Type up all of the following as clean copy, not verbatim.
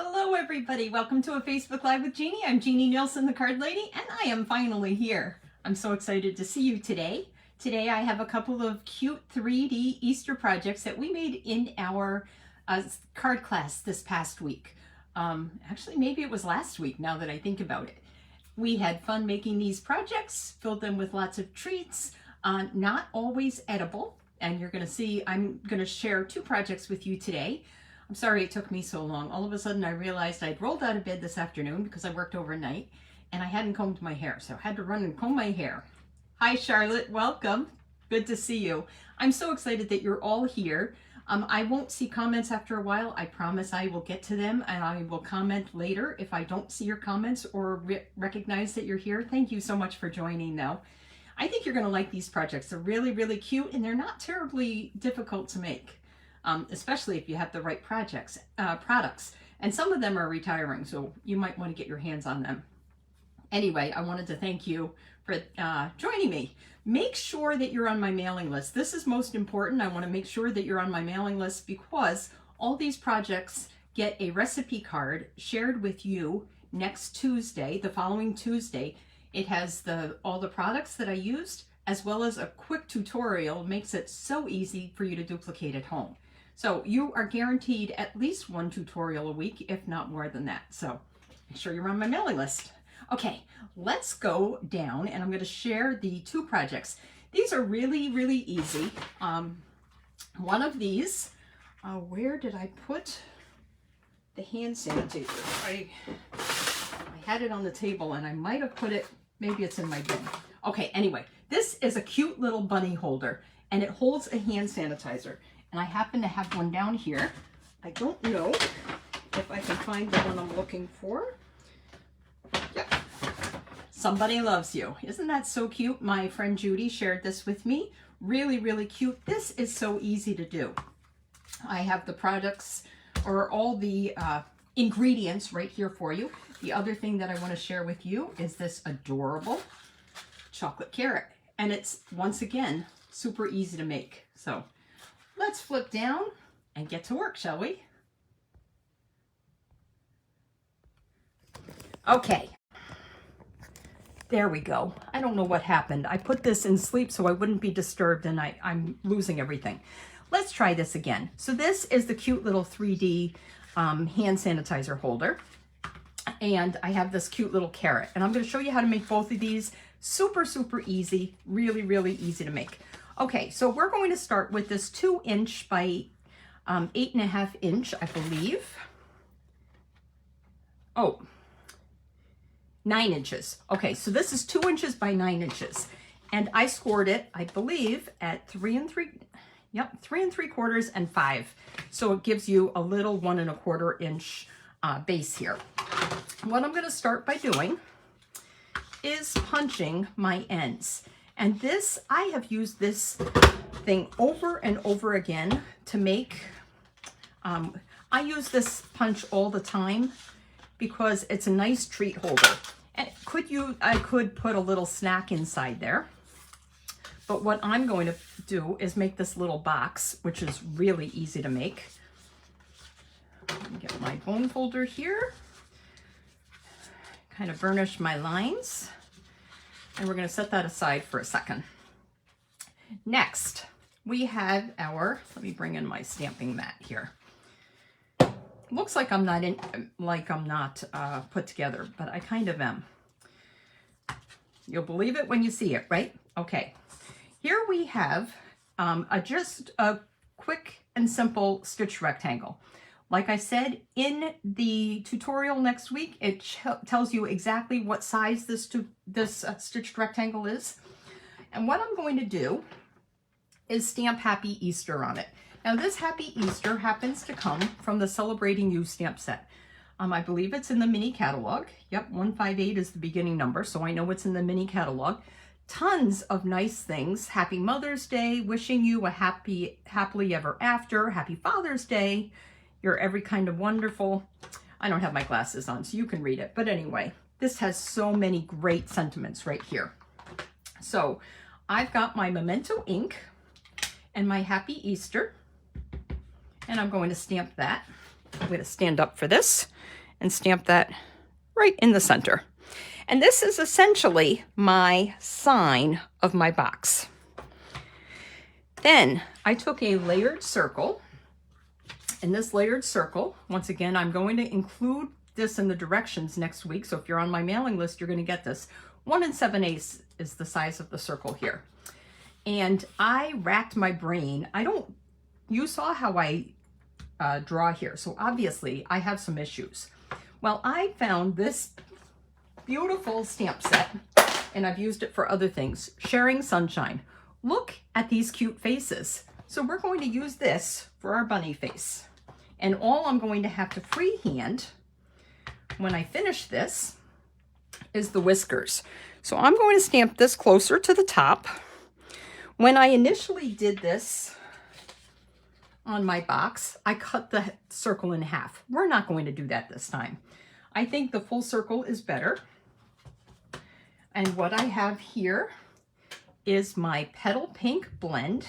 Hello everybody, welcome to a Facebook Live with Jeannie. I'm Jeannie Nielsen, the card lady, and I am finally here. I'm so excited to see you today. Today I have a couple of cute 3D Easter projects that we made in our card class this past week. Actually, maybe it was last week now that I think about it. We had fun making these projects, filled them with lots of treats, not always edible. And you're going to see, I'm going to share two projects with you today. I'm sorry it took me so long. All of a sudden I realized I'd rolled out of bed this afternoon because I worked overnight and I hadn't combed my hair. So I had to run and comb my hair. Hi Charlotte, welcome. Good to see you. I'm so excited that you're all here. I won't see comments after a while. I promise I will get to them and I will comment later if I don't see your comments or recognize that you're here. Thank you so much for joining though. I think you're going to like these projects. They're really, really cute and they're not terribly difficult to make. Especially if you have the right products. And some of them are retiring, so you might want to get your hands on them. Anyway, I wanted to thank you for joining me. Make sure that you're on my mailing list. This is most important. I want to make sure that you're on my mailing list because all these projects get a recipe card shared with you next Tuesday, the following Tuesday. It has all the products that I used, as well as a quick tutorial. Makes it so easy for you to duplicate at home. So you are guaranteed at least one tutorial a week, if not more than that. So make sure you're on my mailing list. Okay, let's go down and I'm going to share the two projects. These are really, really easy. One of these, where did I put the hand sanitizer? I had it on the table and I might have put it, maybe it's in my bin. Okay, anyway, this is a cute little bunny holder and it holds a hand sanitizer. And I happen to have one down here. I don't know if I can find the one I'm looking for. Yep. Somebody Loves You. Isn't that so cute? My friend Judy shared this with me. Really, really cute. This is so easy to do. I have the products or all the ingredients right here for you. The other thing that I want to share with you is this adorable chocolate carrot. And it's, once again, super easy to make. So let's flip down and get to work, shall we? Okay. There we go. I don't know what happened. I put this in sleep so I wouldn't be disturbed and I'm losing everything. Let's try this again. So this is the cute little 3D hand sanitizer holder. And I have this cute little carrot. And I'm going to show you how to make both of these. Super, super easy. Really, really easy to make. Okay, so we're going to start with this 2" by 8.5 inch, I believe. Oh, 9 inches. Okay, so this is 2 inches by 9 inches. And I scored it, I believe, at 3 3/4 and 5. So it gives you a little 1 1/4 inch base here. What I'm gonna start by doing is punching my ends. And this, I have used this thing over and over again to make, I use this punch all the time because it's a nice treat holder. And I could put a little snack inside there. But what I'm going to do is make this little box, which is really easy to make. Get my bone folder here. Kind of burnish my lines. And we're going to set that aside for a second. Next, we have our, let me bring in my stamping mat here. Looks like I'm not put together, but I kind of am. You'll believe it when you see it, right? Okay. Here we have just a quick and simple stitch rectangle. Like I said, in the tutorial next week, it tells you exactly what size this stitched rectangle is. And what I'm going to do is stamp Happy Easter on it. Now this Happy Easter happens to come from the Celebrating You stamp set. I believe it's in the mini catalog. Yep, 158 is the beginning number, so I know it's in the mini catalog. Tons of nice things. Happy Mother's Day, wishing you a happily ever after. Happy Father's Day. You're every kind of wonderful. I don't have my glasses on, so you can read it. But anyway, this has so many great sentiments right here. So I've got my Memento ink and my Happy Easter, and I'm going to stamp that I'm going to stand up for this and stamp that right in the center. And this is essentially my sign of my box. Then I took a layered circle. In this layered circle, once again, I'm going to include this in the directions next week. So if you're on my mailing list, you're going to get this. 1 7/8 is the size of the circle here. And I racked my brain. You saw how I draw here. So obviously I have some issues. Well, I found this beautiful stamp set, and I've used it for other things. Sharing Sunshine. Look at these cute faces. So we're going to use this for our bunny face. And all I'm going to have to freehand when I finish this is the whiskers. So I'm going to stamp this closer to the top. When I initially did this on my box, I cut the circle in half. We're not going to do that this time. I think the full circle is better. And what I have here is my Petal Pink blend.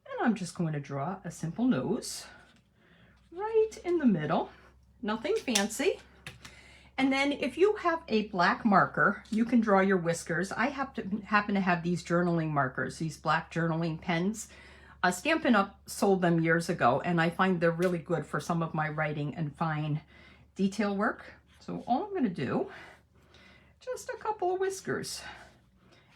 And I'm just going to draw a simple nose right in the middle. Nothing fancy. And then if you have a black marker, you can draw your whiskers. I happen to have these journaling markers, these black journaling pens. Stampin' Up! Sold them years ago, and I find they're really good for some of my writing and fine detail work. So all I'm going to do, just a couple of whiskers.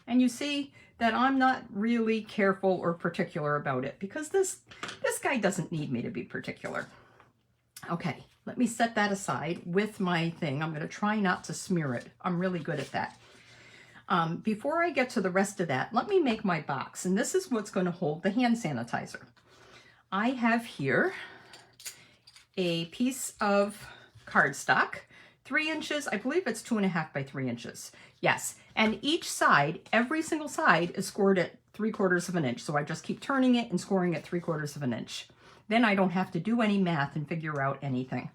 And you see that I'm not really careful or particular about it, because this guy doesn't need me to be particular. Okay, let me set that aside with my thing. I'm going to try not to smear it. I'm really good at that. Before I get to the rest of that, let me make my box. And this is what's going to hold the hand sanitizer. I have here a piece of cardstock, 3 inches. I believe it's 2.5 by 3 inches. Yes, and each side, every single side is scored at 3/4 of an inch. So I just keep turning it and scoring at 3/4 of an inch. Then I don't have to do any math and figure out anything.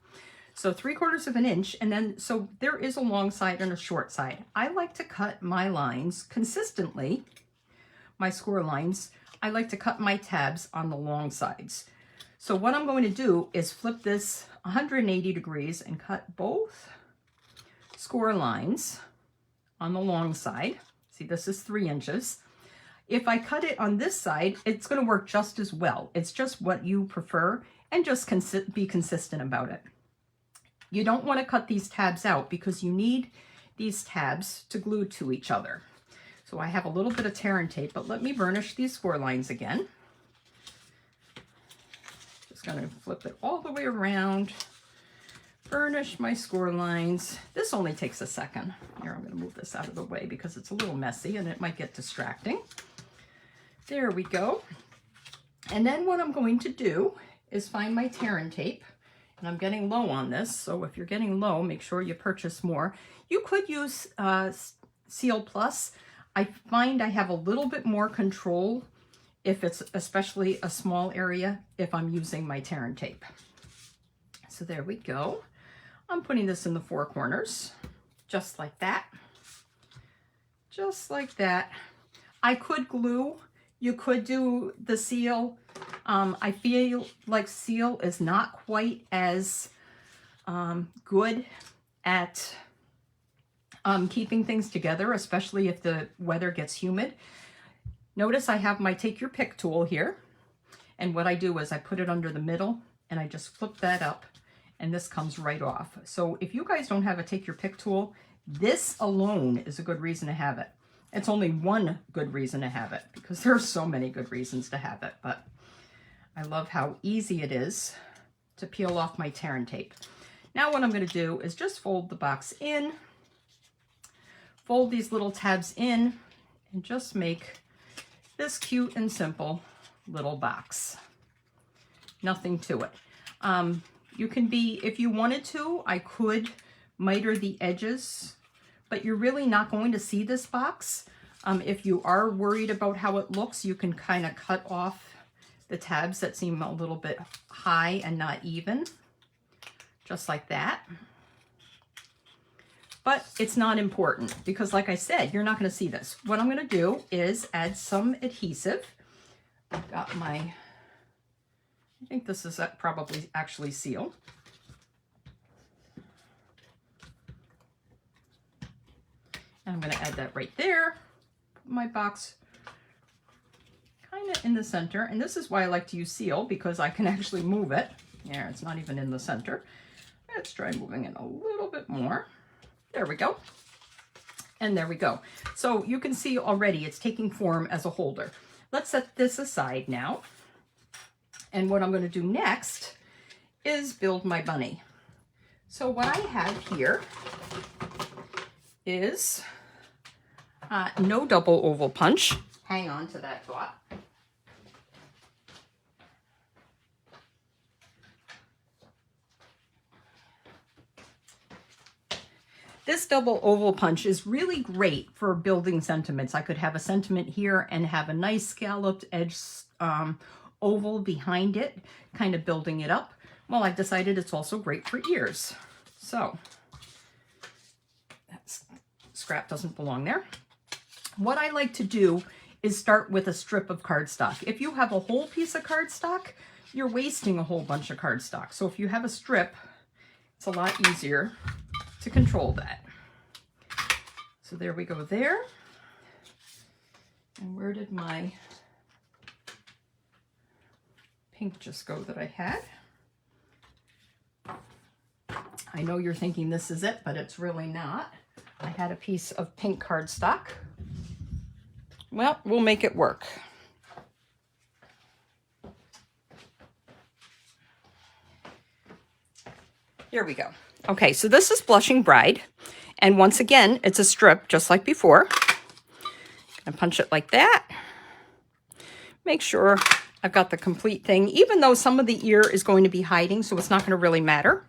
So 3/4 of an inch, and then, so there is a long side and a short side. I like to cut my lines consistently, my score lines. I like to cut my tabs on the long sides. So what I'm going to do is flip this 180 degrees and cut both score lines on the long side. See, this is 3 inches. If I cut it on this side, it's going to work just as well. It's just what you prefer, and just be consistent about it. You don't want to cut these tabs out because you need these tabs to glue to each other. So I have a little bit of tear and tape, but let me burnish these score lines again. Just going to flip it all the way around, burnish my score lines. This only takes a second. Here, I'm going to move this out of the way because it's a little messy and it might get distracting. There we go. And then what I'm going to do is find my tear and tape. And I'm getting low on this, so if you're getting low, make sure you purchase more. You could use Seal Plus. I find I have a little bit more control if it's especially a small area, if I'm using my tear and tape. So there we go. I'm putting this in the 4 corners, just like that. Just like that. I could glue. You could do the seal. I feel like seal is not quite as good at keeping things together, especially if the weather gets humid. Notice I have my take your pick tool here. And what I do is I put it under the middle and I just flip that up and this comes right off. So if you guys don't have a take your pick tool, this alone is a good reason to have it. It's only one good reason to have it because there are so many good reasons to have it, but I love how easy it is to peel off my tear and tape. Now what I'm going to do is just fold the box in, fold these little tabs in, and just make this cute and simple little box. Nothing to it. You can be, if you wanted to, I could miter the edges, but you're really not going to see this box. If you are worried about how it looks, you can kind of cut off the tabs that seem a little bit high and not even, just like that. But it's not important because, like I said, you're not going to see this. What I'm going to do is add some adhesive. I've got my, I think this is probably actually seal. And I'm going to add that right there. Put my box kind of in the center. And this is why I like to use seal, because I can actually move it. Yeah, it's not even in the center. Let's try moving it a little bit more. There we go. And there we go. So you can see already it's taking form as a holder. Let's set this aside now. And what I'm going to do next is build my bunny. So what I have here is no double oval punch. Hang on to that thought. This double oval punch is really great for building sentiments. I could have a sentiment here and have a nice scalloped edge oval behind it, kind of building it up. Well, I've decided it's also great for ears. So, that scrap doesn't belong there. What I like to do is start with a strip of cardstock. If you have a whole piece of cardstock, you're wasting a whole bunch of cardstock. So if you have a strip, it's a lot easier to control that. So there we go there. And where did my pink just go that I had? I know you're thinking this is it, but it's really not. I had a piece of pink cardstock. Well, we'll make it work. Here we go. Okay, so this is Blushing Bride. And once again, it's a strip just like before. Gonna punch it like that. Make sure I've got the complete thing, even though some of the ear is going to be hiding, so it's not gonna really matter.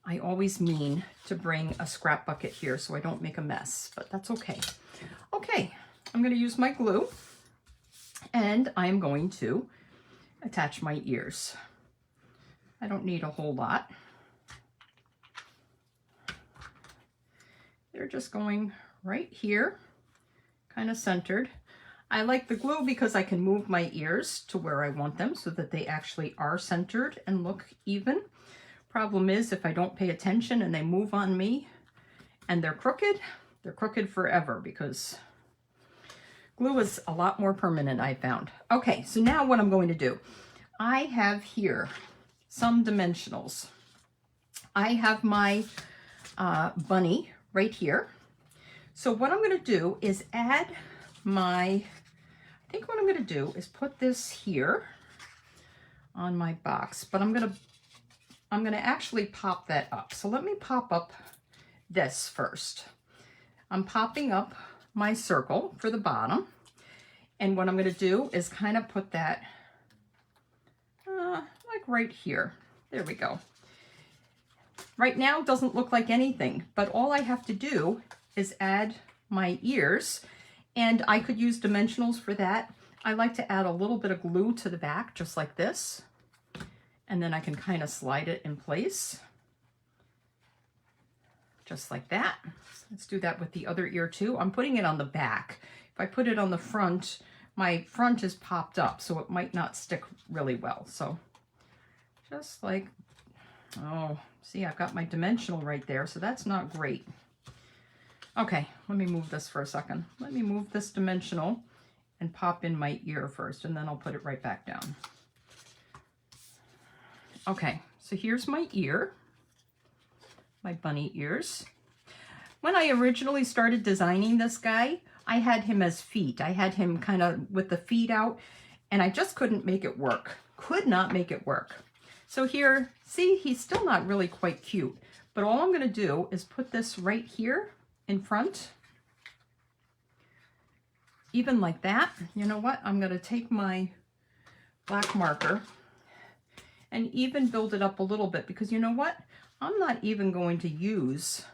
I always mean to bring a scrap bucket here so I don't make a mess, but that's okay. Okay, I'm gonna use my glue and I'm going to attach my ears. I don't need a whole lot. They're just going right here, kind of centered. I like the glue because I can move my ears to where I want them so that they actually are centered and look even. Problem is, if I don't pay attention and they move on me and they're crooked forever because glue is a lot more permanent, I found. Okay, so now what I'm going to do, I have here some dimensionals. I have my bunny right here. So what I'm going to do is add my, I think what I'm going to do is put this here on my box, but I'm going to actually pop that up. So let me pop up this first. I'm popping up my circle for the bottom. And what I'm going to do is kind of put that like right here. There we go. Right now it doesn't look like anything, but all I have to do is add my ears, and I could use dimensionals for that. I like to add a little bit of glue to the back, just like this. And then I can kind of slide it in place. Just like that. Let's do that with the other ear too. I'm putting it on the back. If I put it on the front, my front is popped up, so it might not stick really well. So just like, oh, see, I've got my dimensional right there, so that's not great. Okay, let me move this for a second. Let me move this dimensional and pop in my ear first, and then I'll put it right back down. Okay, so here's my ear, my bunny ears. When I originally started designing this guy, I had him as feet. I had him kind of with the feet out, and I just couldn't make it work. Could not make it work. So here, see, he's still not really quite cute, but all I'm gonna do is put this right here in front, even like that. You know what? I'm gonna take my black marker and even build it up a little bit, because you know what? I'm not even going to use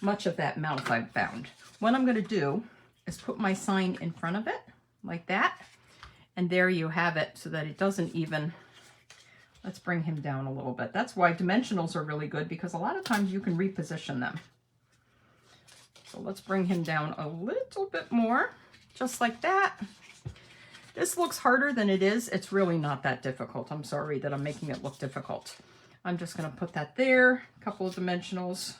much of that mouth I've found. What I'm gonna do is put my sign in front of it, like that, and there you have it, so that it doesn't even, let's bring him down a little bit. That's why dimensionals are really good, because a lot of times you can reposition them. So let's bring him down a little bit more, just like that. This looks harder than it is. It's really not that difficult. I'm sorry that I'm making it look difficult. I'm just gonna put that there, a couple of dimensionals.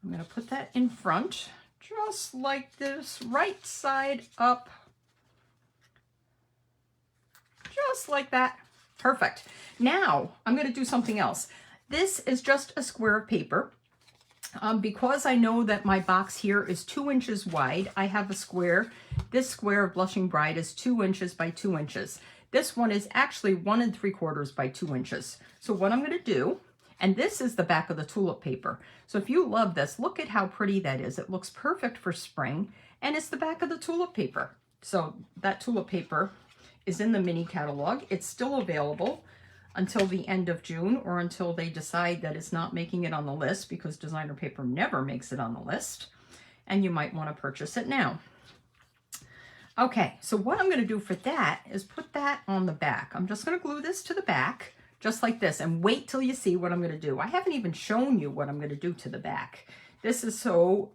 I'm going to put that in front, just like this, right side up. Just like that. Perfect. Now, I'm going to do something else. This is just a square of paper. Because I know that my box here is 2 inches wide, I have a square. This square of Blushing Bride is 2 inches by 2 inches. This one is actually 1 3/4 by 2 inches. So what I'm going to do, and this is the back of the tulip paper. So if you love this, look at how pretty that is. It looks perfect for spring, and it's the back of the tulip paper. So that tulip paper is in the mini catalog. It's still available until the end of June, or until they decide that it's not making it on the list, because designer paper never makes it on the list, and you might want to purchase it now. Okay, so what I'm going to do for that is put that on the back. I'm just going to glue this to the back, just like this, and wait till you see what I'm going to do. I haven't even shown you what I'm going to do to the back. This is so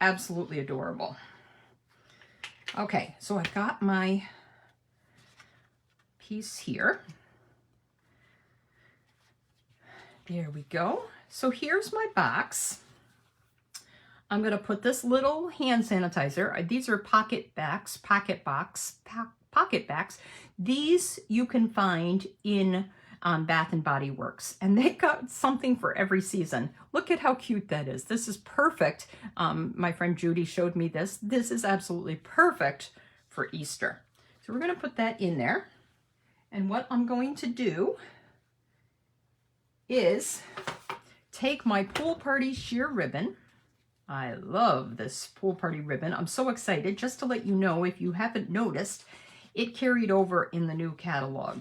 absolutely adorable. Okay, so I've got my piece here. There we go. So here's my box. I'm going to put this little hand sanitizer. These are pocket backs. These you can find in Bath and Body Works, and they got something for every season. Look at how cute that is. This is perfect. My friend Judy showed me this. This is absolutely perfect for Easter. So we're going to put that in there. And what I'm going to do is take my pool party sheer ribbon. I love this pool party ribbon. I'm so excited. Just to let you know, if you haven't noticed, it carried over in the new catalog.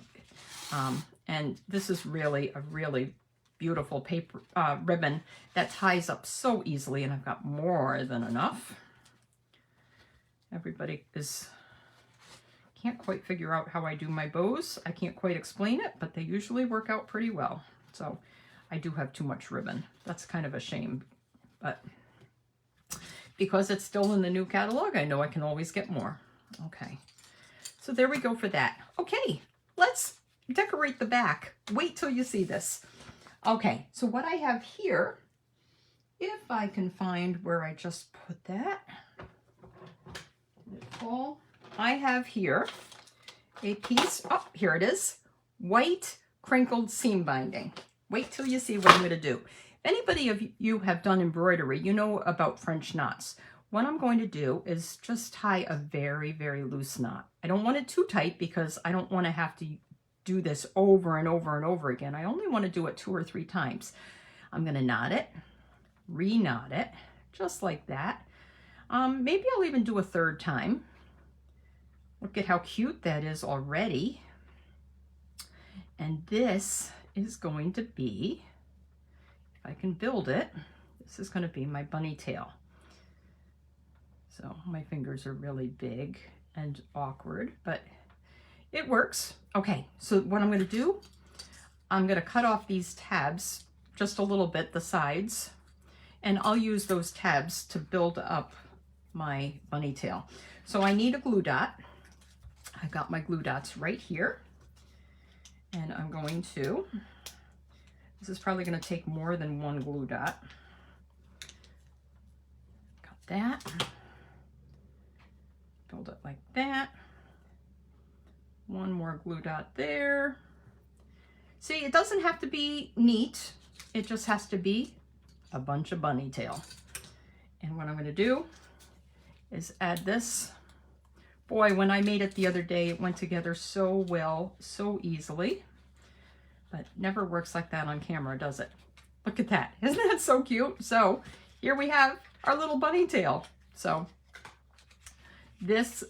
And this is really a really beautiful paper ribbon that ties up so easily, and I've got more than enough. Everybody can't quite figure out how I do my bows. I can't quite explain it, but they usually work out pretty well. So I do have too much ribbon. That's kind of a shame, but because it's still in the new catalog, I know I can always get more. Okay, so there we go for that. Okay, let's decorate the back. Wait till you see this. Okay, so what I have here, if I can find where I just put that, I have here a piece, oh, here it is, white crinkled seam binding. Wait till you see what I'm going to do. If anybody of you have done embroidery, you know about French knots. What I'm going to do is just tie a very, very loose knot. I don't want it too tight because I don't want to have to do this over and over and over again. I only want to do it 2 or 3 times. I'm going to knot it, re-knot it, just like that. Maybe I'll even do a 3rd time. Look at how cute that is already. And this is going to be, if I can build it, this is going to be my bunny tail. So my fingers are really big and awkward, but it works. Okay, so what I'm going to do, I'm going to cut off these tabs just a little bit, the sides, and I'll use those tabs to build up my bunny tail. So I need a glue dot. I got my glue dots right here, and I'm going to, this is probably going to take more than 1 glue dot. Got that. Build it like that. 1 more glue dot there. See, it doesn't have to be neat. It just has to be a bunch of bunny tail. And what I'm going to do is add this. Boy, when I made it the other day, it went together so well, so easily. But never works like that on camera, does it? Look at that. Isn't that so cute? So here we have our little bunny tail. So this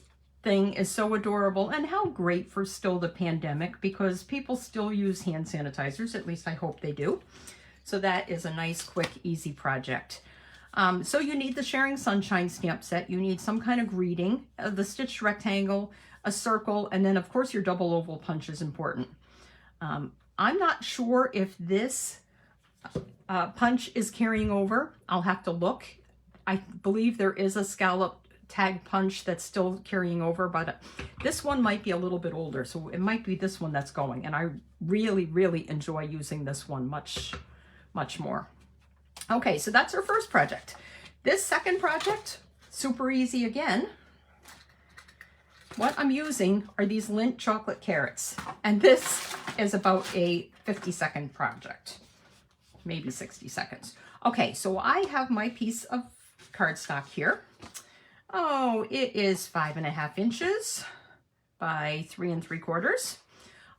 thing is so adorable, and how great for still the pandemic, because people still use hand sanitizers. At least I hope they do. So that is a nice, quick, easy project. So you need the Sharing Sunshine stamp set. You need some kind of greeting, the stitched rectangle, a circle, and then of course your double oval punch is important. I'm not sure if this punch is carrying over. I'll have to look. I believe there is a scallop tag punch that's still carrying over, but this one might be a little bit older, so it might be this one that's going, and I really, really enjoy using this one much more. Okay, so that's our first project. This second project, super easy again. What I'm using are these Lindt chocolate carrots, and this is about a 50-second project, maybe 60 seconds. Okay, so I have my piece of cardstock here. Oh, it is 5.5 inches by 3 3/4.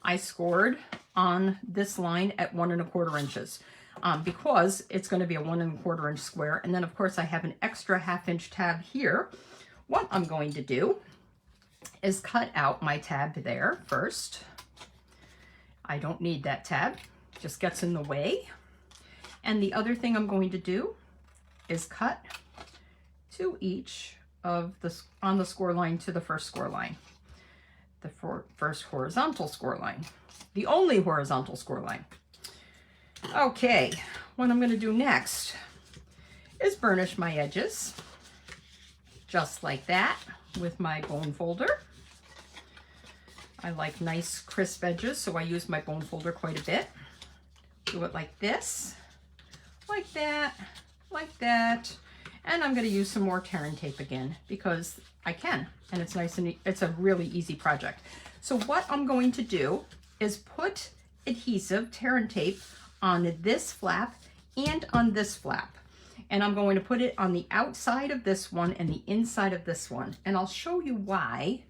I scored on this line at 1 1/4 inches because it's going to be a 1 1/4 inch square. And then of course I have an extra 1/2 inch tab here. What I'm going to do is cut out my tab there first. I don't need that tab, just gets in the way. And the other thing I'm going to do is cut to each of the, on the score line to the first score line. The first horizontal score line. The only horizontal score line. Okay, what I'm going to do next is burnish my edges. Just like that with my bone folder. I like nice crisp edges, so I use my bone folder quite a bit. Do it like this, like that, like that. And I'm going to use some more tear and tape again because I can, and it's nice and it's a really easy project. So what I'm going to do is put adhesive, tear and tape on this flap and on this flap. And I'm going to put it on the outside of this one and the inside of this one. And I'll show you why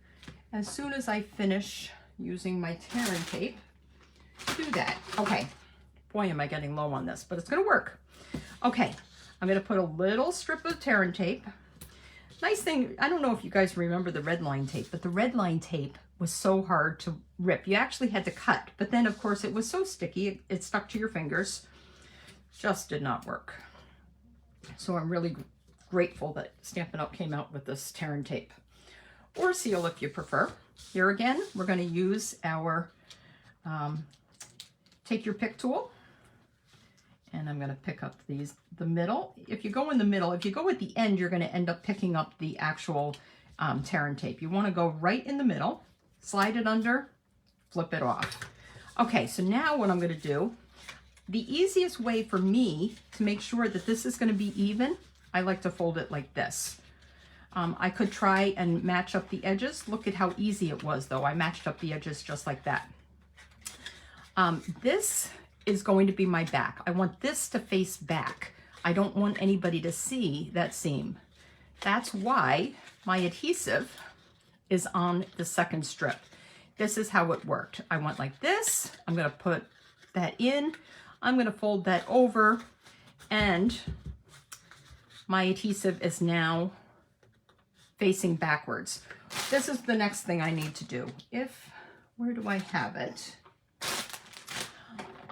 as soon as I finish using my tear and tape to do that. Okay, boy, am I getting low on this, but it's going to work. Okay, I'm going to put a little strip of tear and tape. Nice thing, I don't know if you guys remember the red line tape, but the red line tape was so hard to rip. You actually had to cut, but then of course it was so sticky, it stuck to your fingers. Just did not work. So I'm really grateful that Stampin' Up! Came out with this tear and tape. Or seal if you prefer. Here again, we're going to use our take your pick tool. And I'm going to pick up the middle. If you go in the middle, if you go at the end, you're going to end up picking up the actual tear and tape. You want to go right in the middle, slide it under, flip it off. Okay, so now what I'm going to do, the easiest way for me to make sure that this is going to be even, I like to fold it like this. I could try and match up the edges. Look at how easy it was though. I matched up the edges just like that. This is going to be my back. I want this to face back. I don't want anybody to see that seam. That's why my adhesive is on the second strip. This is how it worked. I went like this. I'm going to put that in. I'm going to fold that over, and my adhesive is now facing backwards. This is the next thing I need to do. Where do I have it?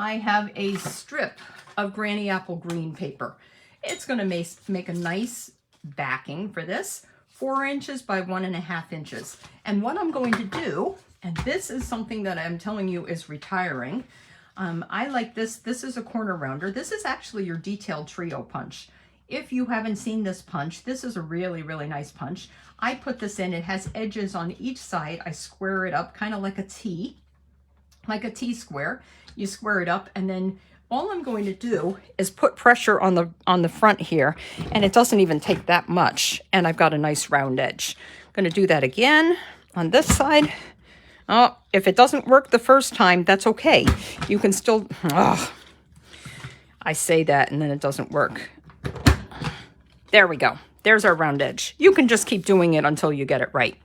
I have a strip of Granny Apple Green paper. It's going to make a nice backing for this, 4 inches by 1.5 inches. And what I'm going to do, and this is something that I'm telling you is retiring. I like this. This is a corner rounder. This is actually your detailed trio punch. If you haven't seen this punch, this is a really, really nice punch. I put this in. It has edges on each side. I square it up kind of like a T square. You square it up, and then all I'm going to do is put pressure on the front here, and it doesn't even take that much, and I've got a nice round edge. I'm going to do that again on this side. Oh, if it doesn't work the first time, that's okay. You can still, I say that and then it doesn't work. There we go. There's our round edge. You can just keep doing it until you get it right.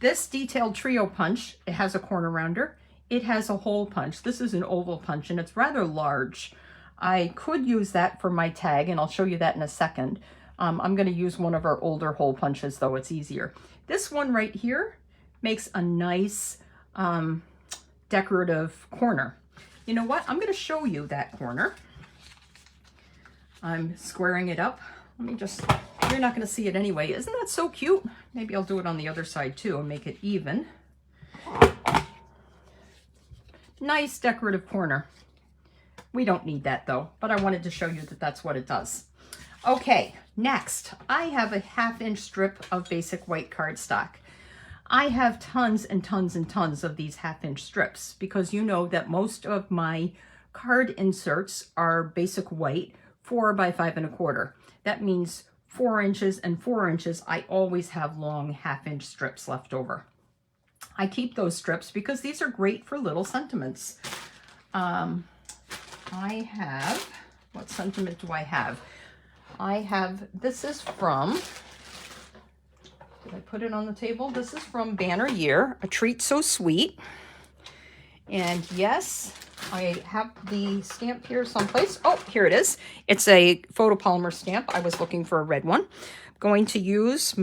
This detailed trio punch, it has a corner rounder. It has a hole punch. This is an oval punch, and it's rather large. I could use that for my tag, and I'll show you that in a second. I'm going to use one of our older hole punches, though. It's easier. This one right here makes a nice decorative corner. You know what? I'm going to show you that corner. I'm squaring it up. Let me just, you're not going to see it anyway. Isn't that so cute? Maybe I'll do it on the other side too and make it even. Nice decorative corner. We don't need that though, but I wanted to show you that that's what it does. Okay, next, I have a 1/2 inch strip of basic white cardstock. I have tons and tons and tons of these 1/2 inch strips because you know that most of my card inserts are basic white 4 by 5 1/4. That means 4 inches and 4 inches. I always have long 1/2 inch strips left over. I keep those strips because these are great for little sentiments. I have, what sentiment do I have? This is from, did I put it on the table? This is from Banner Year, A Treat So Sweet. And yes, I have the stamp here someplace. Oh, here it is. It's a photopolymer stamp. I was looking for a red one. I'm going to use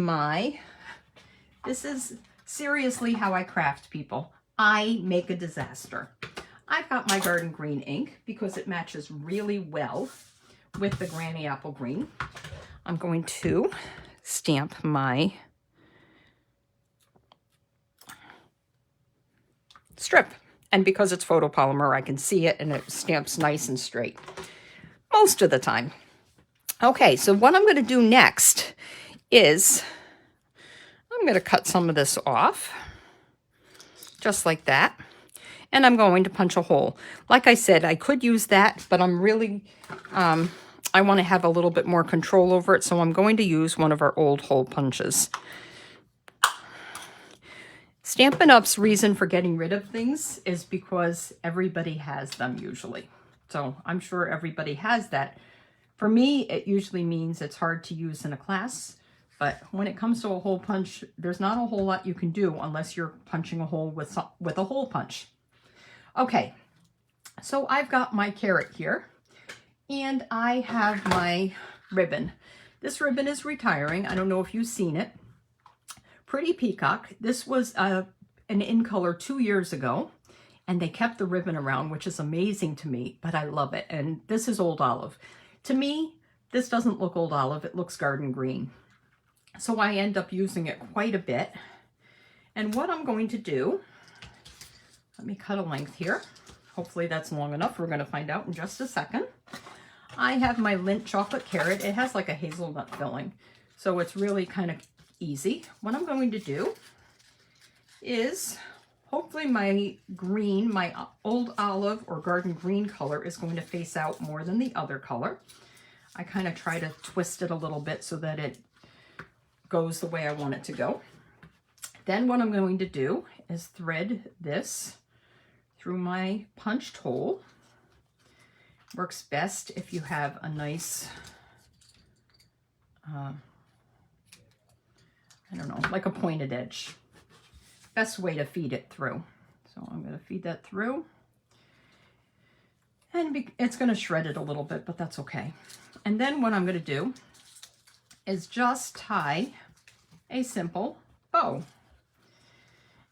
this is seriously how I craft, people. I make a disaster. I've got my garden green ink because it matches really well with the Granny Apple Green. I'm going to stamp my strip. And because it's photopolymer, I can see it and it stamps nice and straight most of the time. Okay, so what I'm going to do next is I'm going to cut some of this off, just like that. And I'm going to punch a hole. Like I said, I could use that, but I'm really, I want to have a little bit more control over it, so I'm going to use one of our old hole punches. Stampin' Up's reason for getting rid of things is because everybody has them usually. So I'm sure everybody has that. For me, it usually means it's hard to use in a class, but when it comes to a hole punch, there's not a whole lot you can do unless you're punching a hole with a hole punch. Okay, so I've got my carrot here, and I have my ribbon. This ribbon is retiring. I don't know if you've seen it. Pretty Peacock. This was an in color 2 years ago, and they kept the ribbon around, which is amazing to me, but I love it. And this is Old Olive. To me, this doesn't look Old Olive. It looks garden green. So I end up using it quite a bit. And what I'm going to do, let me cut a length here. Hopefully that's long enough. We're going to find out in just a second. I have my Lindt chocolate carrot. It has like a hazelnut filling, so it's really kind of easy. What I'm going to do is, hopefully my green, my Old Olive or garden green color is going to face out more than the other color. I kind of try to twist it a little bit so that it goes the way I want it to go. Then what I'm going to do is thread this through my punched hole. Works best if you have a nice, I don't know, like a pointed edge. Best way to feed it through. So I'm going to feed that through. And it's going to shred it a little bit, but that's okay. And then what I'm going to do is just tie a simple bow.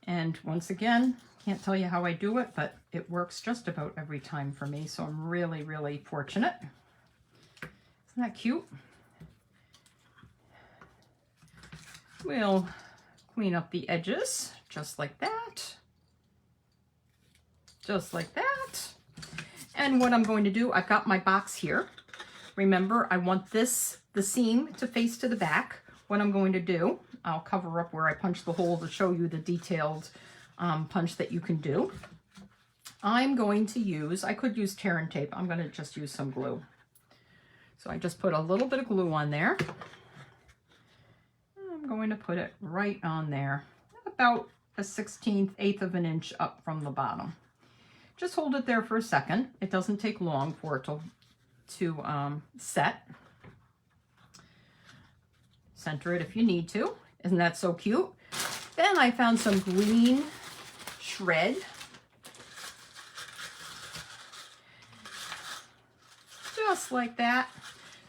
And once again, can't tell you how I do it, but it works just about every time for me. So I'm really, really fortunate. Isn't that cute? We'll clean up the edges just like that. Just like that. And what I'm going to do, I've got my box here. Remember, I want the seam to face to the back. What I'm going to do, I'll cover up where I punched the hole to show you the detailed punch that you can do. I'm going to use, I could use tear and tape. I'm going to just use some glue. So I just put a little bit of glue on there. I'm going to put it right on there, about a 1/16 of an inch up from the bottom. Just hold it there for a second. It doesn't take long for it to set. Center it if you need to. Isn't that so cute? Then I found some green shred. Just like that.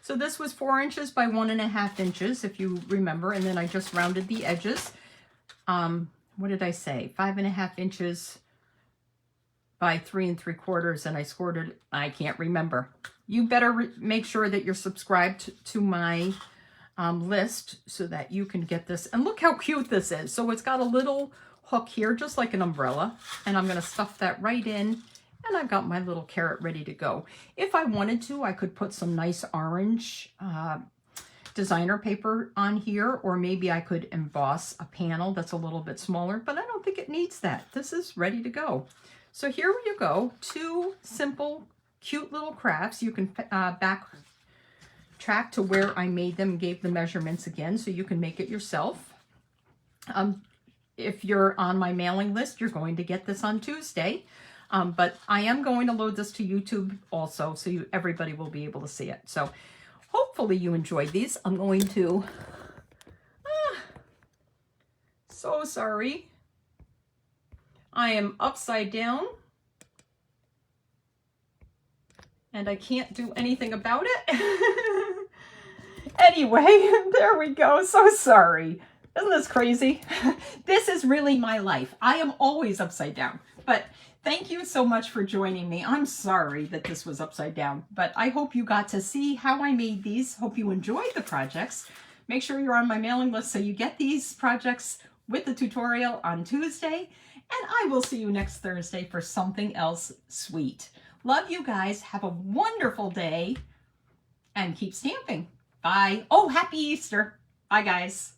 So this was 4 inches by 1.5 inches, if you remember, and then I just rounded the edges. What did I say? 5.5 inches by 3 3/4, and I scored it. I can't remember. You better make sure that you're subscribed to my list so that you can get this. And look how cute this is. So it's got a little hook here, just like an umbrella, and I'm going to stuff that right in. And I've got my little carrot ready to go. If I wanted to, I could put some nice orange designer paper on here, or maybe I could emboss a panel that's a little bit smaller, but I don't think it needs that. This is ready to go. So here you go, 2 simple, cute little crafts. You can track to where I made them, gave the measurements again, so you can make it yourself. If you're on my mailing list, you're going to get this on Tuesday. But I am going to load this to YouTube also, so everybody will be able to see it. So hopefully you enjoyed these. I'm going to... so sorry. I am upside down. And I can't do anything about it. Anyway, there we go. So sorry. Isn't this crazy? This is really my life. I am always upside down. But thank you so much for joining me. I'm sorry that this was upside down, but I hope you got to see how I made these. Hope you enjoyed the projects. Make sure you're on my mailing list so you get these projects with the tutorial on Tuesday. And I will see you next Thursday for something else sweet. Love you guys. Have a wonderful day and keep stamping. Bye. Oh, happy Easter. Bye, guys.